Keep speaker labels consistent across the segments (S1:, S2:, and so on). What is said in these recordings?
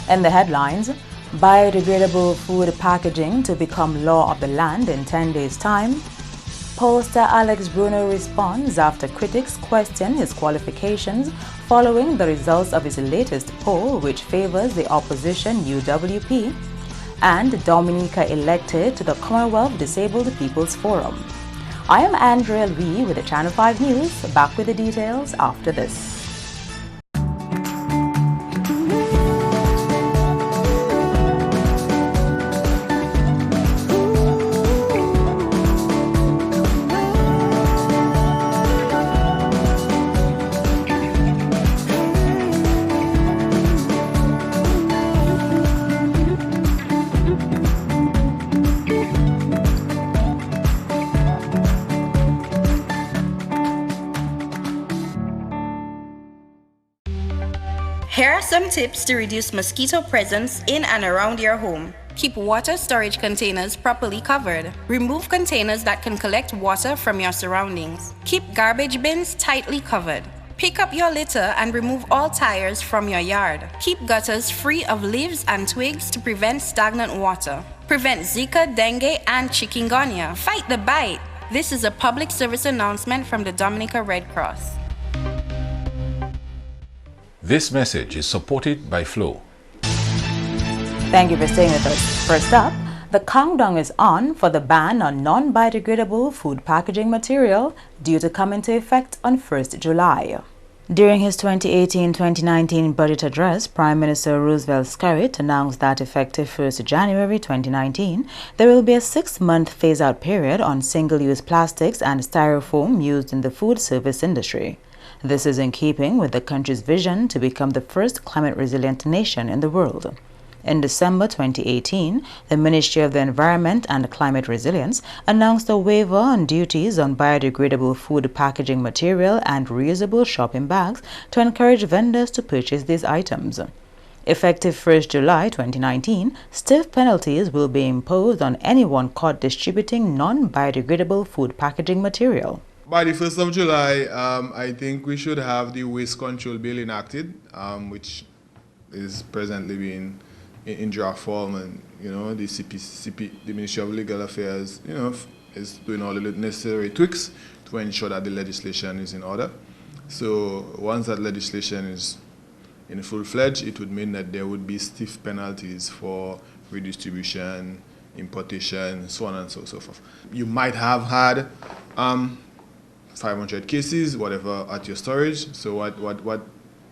S1: In the headlines, biodegradable food packaging to become law of the land in 10 days' time. Pollster Alex Bruno responds after critics question his qualifications following the results of his latest poll, which favors the opposition UWP. And Dominica elected to the Commonwealth Disabled People's Forum. I am Andrea Lee with the Channel 5 News. Back with the details after this.
S2: Here are some tips to reduce mosquito presence in and around your home. Keep water storage containers properly covered. Remove containers that can collect water from your surroundings. Keep garbage bins tightly covered. Pick up your litter and remove all tires from your yard. Keep gutters free of leaves and twigs to prevent stagnant water. Prevent Zika, dengue, and chikungunya. Fight the bite. This is a public service announcement from the Dominica Red Cross.
S3: This message is supported by Flow.
S1: Thank you for staying with us. First up, the countdown is on for the ban on non-biodegradable food packaging material due to come into effect on 1st July. During his 2018-2019 budget address, Prime Minister Roosevelt Skerrit announced that effective 1st January 2019, there will be a 6-month phase-out period on single-use plastics and styrofoam used in the food service industry. This is in keeping with the country's vision to become the first climate-resilient nation in the world. In December 2018, the Ministry of the Environment and Climate Resilience announced a waiver on duties on biodegradable food packaging material and reusable shopping bags to encourage vendors to purchase these items. Effective 1st July 2019, stiff penalties will be imposed on anyone caught distributing non-biodegradable food packaging material.
S4: By the 1st of July, I think we should have the Waste Control Bill enacted, which is presently being in draft form, and the the Ministry of Legal Affairs, is doing all the necessary tweaks to ensure that the legislation is in order. So once that legislation is in full-fledged, it would mean that there would be stiff penalties for redistribution, importation, so on and so forth. You might have had 500 cases, whatever, at your storage. So what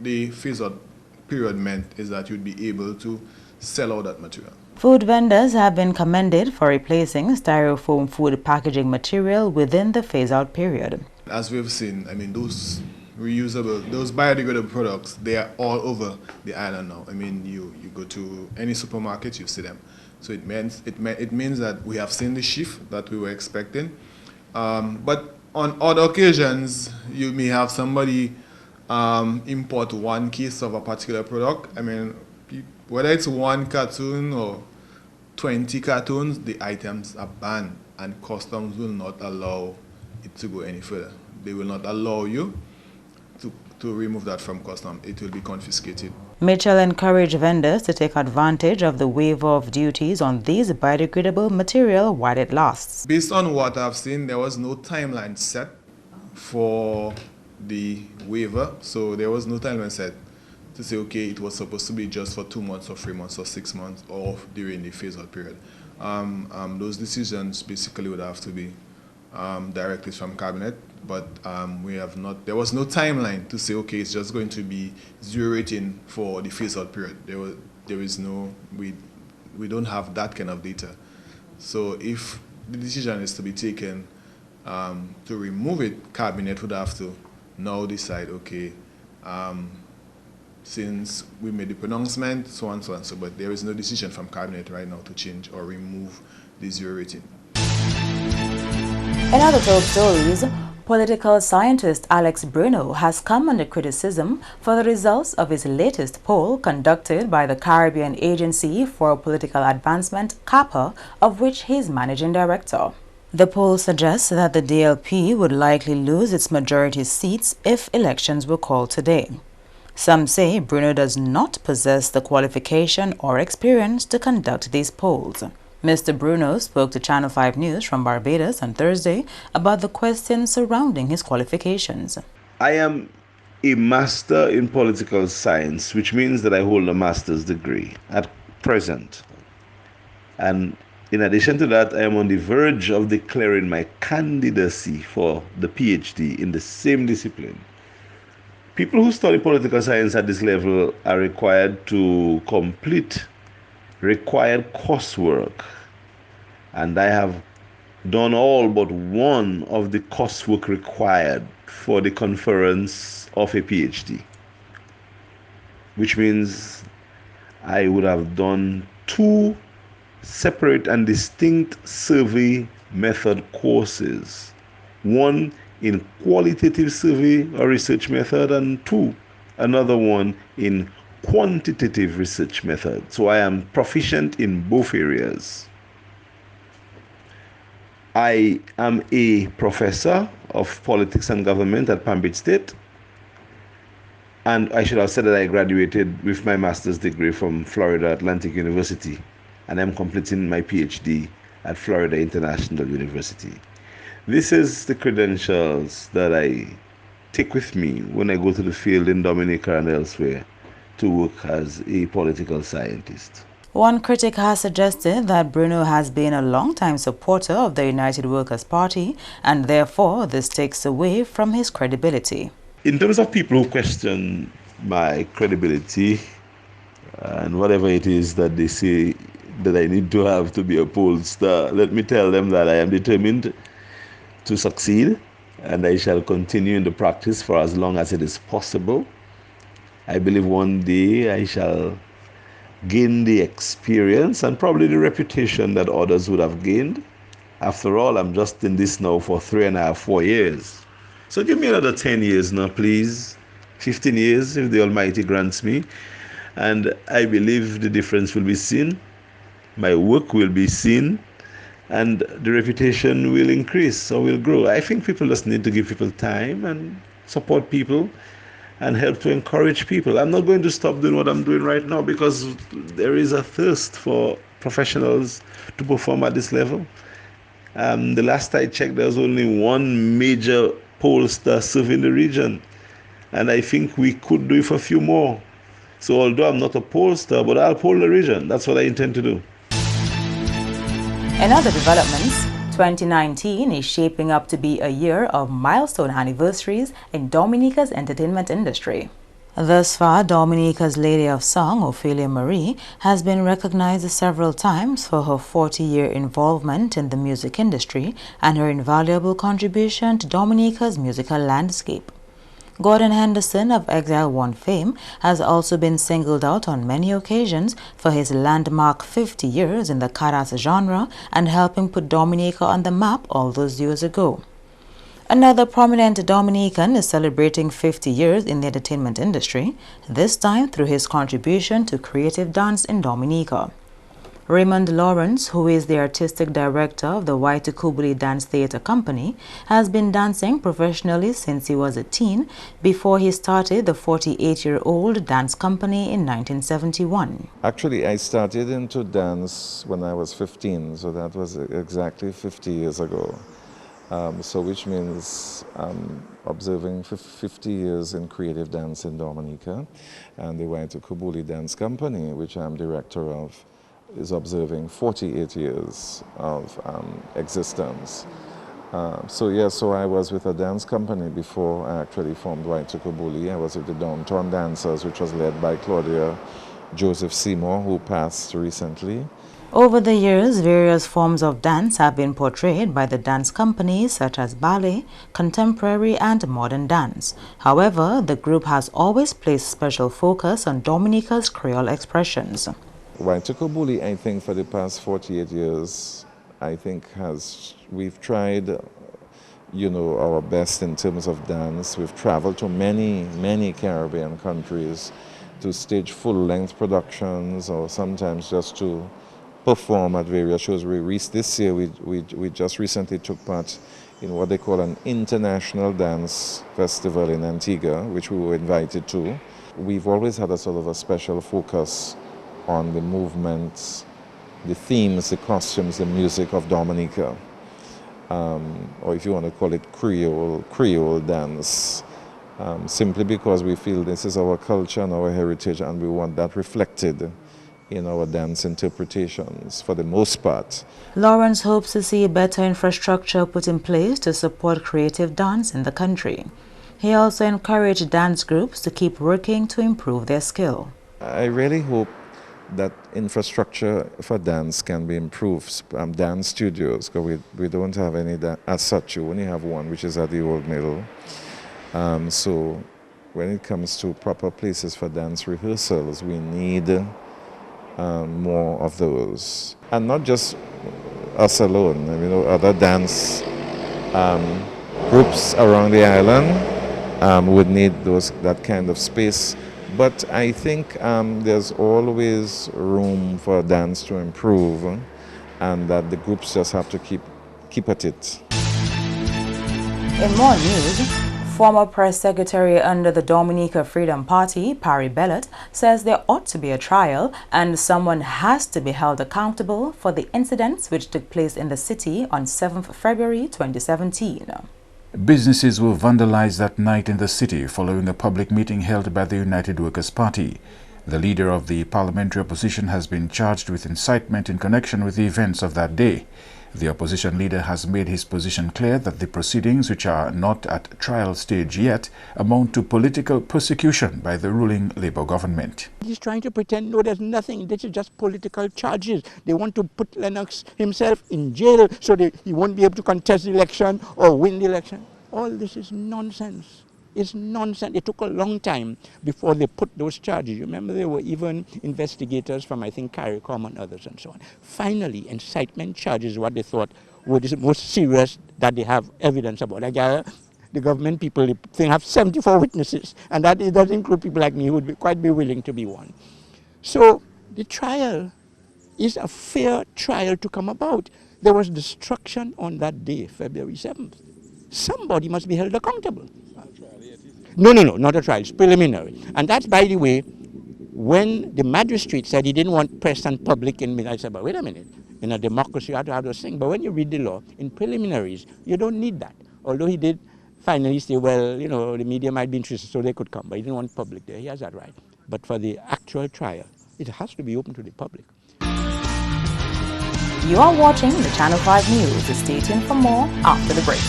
S4: the phase-out period meant is that you'd be able to sell out that material.
S1: Food vendors have been commended for replacing styrofoam food packaging material within the phase-out period.
S4: As we've seen, those reusable, those biodegradable products, they are all over the island now. You go to any supermarket, you see them. So it means that we have seen the shift that we were expecting. But on other occasions, you may have somebody import one case of a particular product. Whether it's one cartoon or 20 cartoons, the items are banned, and customs will not allow it to go any further. They will not allow you to remove that from customs. It will be confiscated.
S1: Mitchell encouraged vendors to take advantage of the waiver of duties on these biodegradable material while it lasts.
S4: Based on what I've seen, there was no timeline set for the waiver. So there was no timeline set to say, okay, it was supposed to be just for 2 months or 3 months or 6 months or during the phase-out period. Those decisions basically would have to be directives from cabinet, but there was no timeline to say, okay, it's just going to be 0 rating for the phase-out period. We don't have that kind of data. So if the decision is to be taken to remove it, cabinet would have to now decide, okay, since we made the pronouncement, so on, so on, so, but there is no decision from cabinet right now to change or remove the 0 rating.
S1: In other top stories, political scientist Alex Bruno has come under criticism for the results of his latest poll conducted by the Caribbean Agency for Political Advancement, CAPA, of which he is managing director. The poll suggests that the DLP would likely lose its majority seats if elections were called today. Some say Bruno does not possess the qualification or experience to conduct these polls. Mr. Bruno spoke to Channel 5 News from Barbados on Thursday about the questions surrounding his qualifications.
S5: I am a master in political science, which means that I hold a master's degree at present. And in addition to that, I am on the verge of declaring my candidacy for the PhD in the same discipline. People who study political science at this level are required to complete required coursework. And I have done all but one of the coursework required for the conference of a PhD, which means I would have done 2 separate and distinct survey method courses, one in qualitative survey or research method, and 2, another one in quantitative research method. So I am proficient in both areas. I am a professor of politics and government at Palm Beach State, and I should have said that I graduated with my master's degree from Florida Atlantic University, and I'm completing my PhD at Florida International University. This is the credentials that I take with me when I go to the field in Dominica and elsewhere to work as a political scientist.
S1: One critic has suggested that Bruno has been a long-time supporter of the United Workers' Party, and therefore this takes away from his credibility.
S5: In terms of people who question my credibility and whatever it is that they say that I need to have to be a pollster, let me tell them that I am determined to succeed, and I shall continue in the practice for as long as it is possible. I believe one day I shall gain the experience and probably the reputation that others would have gained. After all, I'm just in this now for 3.5, 4 years. So give me another 10 years now, please. 15 years if the Almighty grants me. And I believe the difference will be seen. My work will be seen. And the reputation will increase or will grow. I think people just need to give people time and support people and help to encourage people. I'm not going to stop doing what I'm doing right now because there is a thirst for professionals to perform at this level. The last I checked, there was only one major pollster serving the region, and I think we could do it for a few more. So although I'm not a pollster, but I'll poll the region. That's what I intend to do.
S1: In other developments, 2019 is shaping up to be a year of milestone anniversaries in Dominica's entertainment industry. Thus far, Dominica's Lady of Song, Ophelia Marie, has been recognized several times for her 40-year involvement in the music industry and her invaluable contribution to Dominica's musical landscape. Gordon Henderson of Exile One fame has also been singled out on many occasions for his landmark 50 years in the caras genre and helping put Dominica on the map all those years ago. Another prominent Dominican is celebrating 50 years in the entertainment industry, this time through his contribution to creative dance in Dominica. Raymond Lawrence, who is the artistic director of the Waitukubuli Dance Theatre Company, has been dancing professionally since he was a teen before he started the 48-year-old dance company in 1971.
S6: Actually, I started into dance when I was 15, so that was exactly 50 years ago. So which means I'm observing 50 years in creative dance in Dominica, and the Waitukubuli Dance Company, which I'm director of, is observing 48 years of existence. So I was with a dance company before I actually formed Waitukubuli. I was with the Downtown Dancers, which was led by Claudia Joseph Seymour, who passed recently.
S1: Over the years, various forms of dance have been portrayed by the dance companies such as ballet, contemporary and modern dance. However, the group has always placed special focus on Dominica's Creole expressions.
S6: Waitukubuli, I think for the past 48 years, I think we've tried, our best in terms of dance. We've traveled to many Caribbean countries to stage full-length productions or sometimes just to perform at various shows. This year, we just recently took part in what they call an international dance festival in Antigua, which we were invited to. we've always had a sort of a special focus on the movements, the themes, the costumes, the music of Dominica, or if you want to call it Creole dance, simply because we feel this is our culture and our heritage, and we want that reflected in our dance interpretations for the most part.
S1: Lawrence hopes to see better infrastructure put in place to support creative dance in the country. He also encouraged dance groups to keep working to improve their skill.
S6: I really hope that infrastructure for dance can be improved. Dance studios, because we don't have any as such. You only have one, which is at the Old Mill. So when it comes to proper places for dance rehearsals, we need more of those. And not just us alone. I mean, other dance groups around the island would need that kind of space. But I think there's always room for dance to improve, and that the groups just have to keep at it.
S1: In more news, former press secretary under the Dominica Freedom Party, Parry Bellet, says there ought to be a trial and someone has to be held accountable for the incidents which took place in the city on 7th February 2017.
S3: Businesses were vandalized that night in the city following a public meeting held by the United Workers' Party. The leader of the parliamentary opposition has been charged with incitement in connection with the events of that day. The opposition leader has made his position clear that the proceedings, which are not at trial stage yet, amount to political persecution by the ruling Labour government.
S7: He's trying to pretend, no, there's nothing. This is just political charges. They want to put Lennox himself in jail so he won't be able to contest the election or win the election. All this is nonsense. It's nonsense. It took a long time before they put those charges. You remember there were even investigators from, I think, CARICOM and others and so on. Finally, incitement charges, what they thought were the most serious that they have evidence about. Like the government people, they have 74 witnesses, and that does include people like me who would quite be willing to be one. So the trial is a fair trial to come about. There was destruction on that day, February 7th. Somebody must be held accountable. No, not a trial. It's preliminary. And that's, by the way, when the magistrate said he didn't want press and public in I said, but wait a minute. In a democracy, you have to have those things. But when you read the law, in preliminaries, you don't need that. Although he did finally say, well, the media might be interested, so they could come. But he didn't want public there. He has that right. But for the actual trial, it has to be open to the public.
S1: You are watching the Channel 5 News. Stay tuned for more after the break.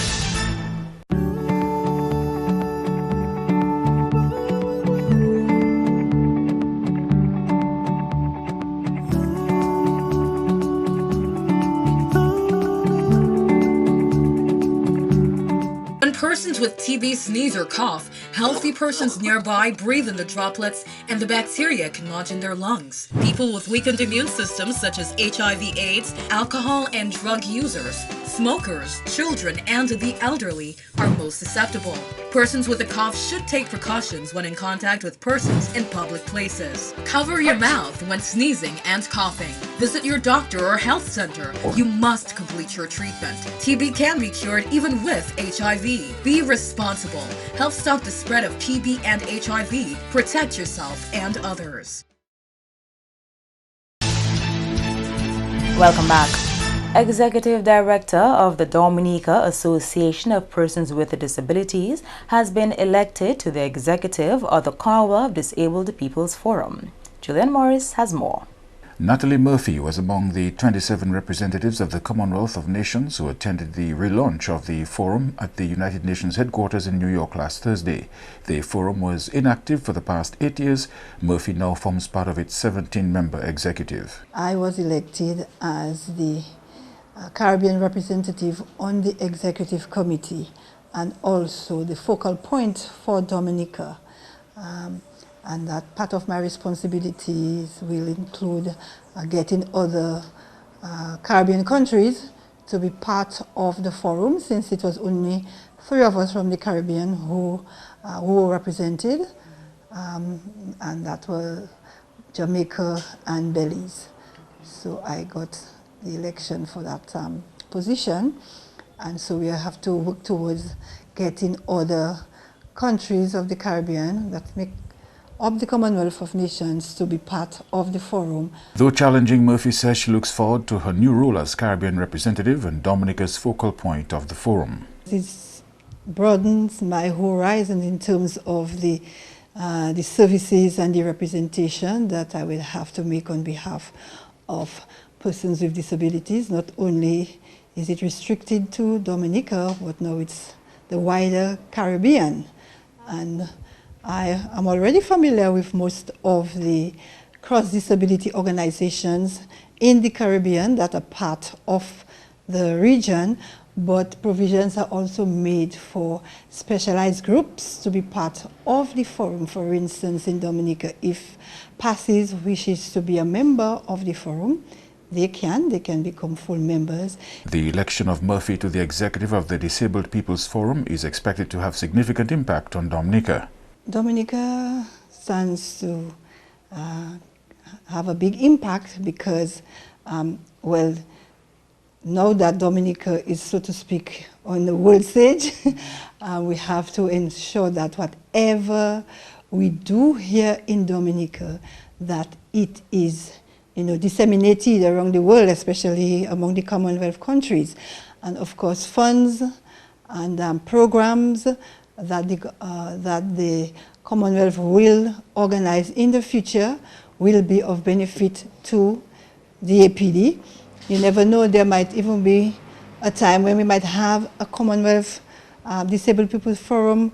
S8: Persons with TB sneeze or cough, healthy persons nearby breathe in the droplets and the bacteria can lodge in their lungs. People with weakened immune systems such as HIV/AIDS, alcohol and drug users, smokers, children, and the elderly are most susceptible. Persons with a cough should take precautions when in contact with persons in public places. Cover your mouth when sneezing and coughing. Visit your doctor or health center. You must complete your treatment. TB can be cured even with HIV. Be responsible. Help stop the spread of TB and HIV. Protect yourself and others.
S1: Welcome back. Executive Director of the Dominica Association of Persons with Disabilities has been elected to the executive of the Commonwealth Disabled People's Forum. Julian Morris has more.
S3: Natalie Murphy was among the 27 representatives of the Commonwealth of Nations who attended the relaunch of the forum at the United Nations headquarters in New York last Thursday. The forum was inactive for the past 8 years. Murphy now forms part of its 17-member executive.
S9: I was elected as the Caribbean representative on the executive committee and also the focal point for Dominica. And that part of my responsibilities will include getting other Caribbean countries to be part of the forum, since it was only 3 of us from the Caribbean who were represented, and that were Jamaica and Belize. So I got the election for that position, and so we have to work towards getting other countries of the Caribbean that make of the Commonwealth of Nations to be part of the forum.
S3: Though challenging, Murphy says she looks forward to her new role as Caribbean representative and Dominica's focal point of the forum.
S9: This broadens my horizon in terms of the services and the representation that I will have to make on behalf of persons with disabilities. Not only is it restricted to Dominica, but now it's the wider Caribbean. And I am already familiar with most of the cross-disability organizations in the Caribbean that are part of the region, but provisions are also made for specialized groups to be part of the forum. For instance, in Dominica, if PASSIS wishes to be a member of the forum, they can become full members.
S3: The election of Murphy to the executive of the Disabled People's Forum is expected to have significant impact on Dominica.
S9: Dominica stands to have a big impact because, well, now that Dominica is, so to speak, on the world stage, we have to ensure that whatever we do here in Dominica, that it is, disseminated around the world, especially among the Commonwealth countries. And of course, funds and programs that the Commonwealth will organize in the future will be of benefit to the APD. You never know, there might even be a time when we might have a Commonwealth Disabled People's Forum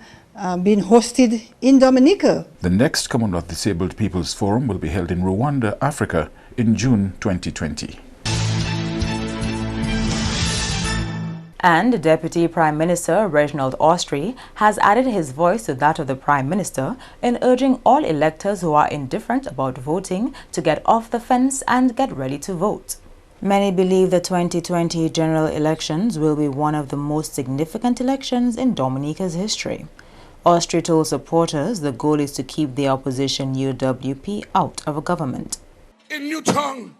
S9: being hosted in Dominica.
S3: The next Commonwealth Disabled People's Forum will be held in Rwanda, Africa in June 2020.
S1: And Deputy Prime Minister Reginald Austrie has added his voice to that of the Prime Minister in urging all electors who are indifferent about voting to get off the fence and get ready to vote. Many believe the 2020 general elections will be one of the most significant elections in Dominica's history. Austrie told supporters the goal is to keep the opposition UWP out of government.
S10: In Newtown,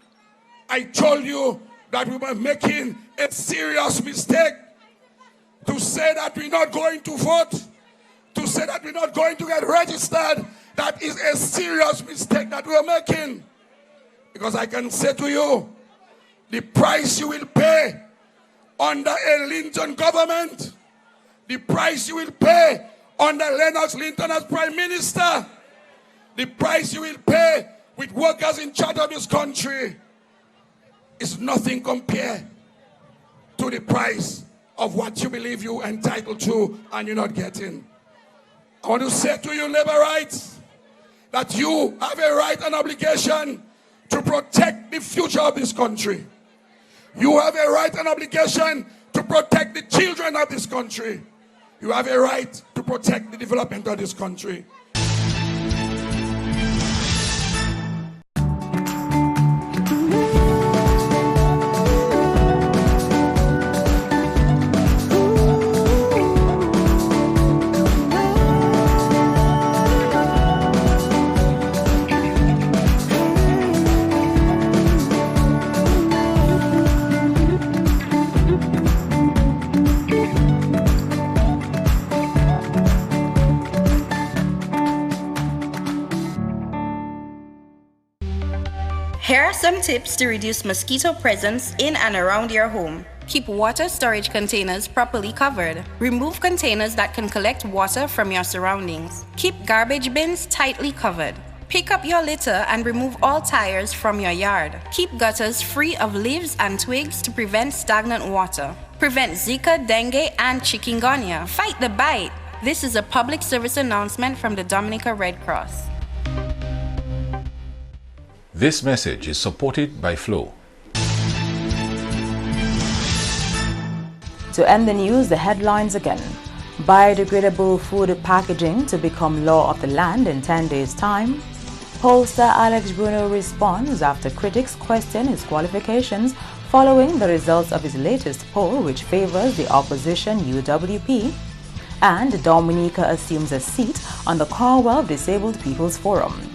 S10: I told you that we were making a serious mistake to say that we're not going to vote, to say that we're not going to get registered. That is a serious mistake that we're making. Because I can say to you, the price you will pay under a Linton government, the price you will pay under Lennox Linton as Prime Minister, the price you will pay with workers in charge of this country is nothing compared to the price of what you believe you're entitled to and you're not getting. I want to say to you, labor rights, that you have a right and obligation to protect the future of this country. You have a right and obligation to protect the children of this country. You have a right to protect the development of this country.
S2: Here are some tips to reduce mosquito presence in and around your home. Keep water storage containers properly covered. Remove containers that can collect water from your surroundings. Keep garbage bins tightly covered. Pick up your litter and remove all tires from your yard. Keep gutters free of leaves and twigs to prevent stagnant water. Prevent Zika, dengue, and chikungunya. Fight the bite. This is a public service announcement from the Dominica Red Cross.
S3: This message is supported by Flow.
S1: To end the news, the headlines again. Biodegradable food packaging to become law of the land in 10 days' time. Pollster Alex Bruno responds after critics question his qualifications following the results of his latest poll, which favors the opposition UWP. And Dominica assumes a seat on the Commonwealth Disabled People's Forum.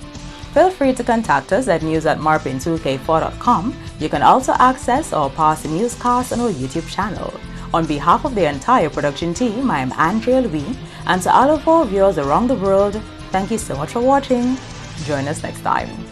S1: Feel free to contact us at news@marpin2k4.com. You can also access our past newscasts on our YouTube channel. On behalf of the entire production team, I am Andrea Louis, and to all of our viewers around the world, Thank you so much for watching. Join us next time.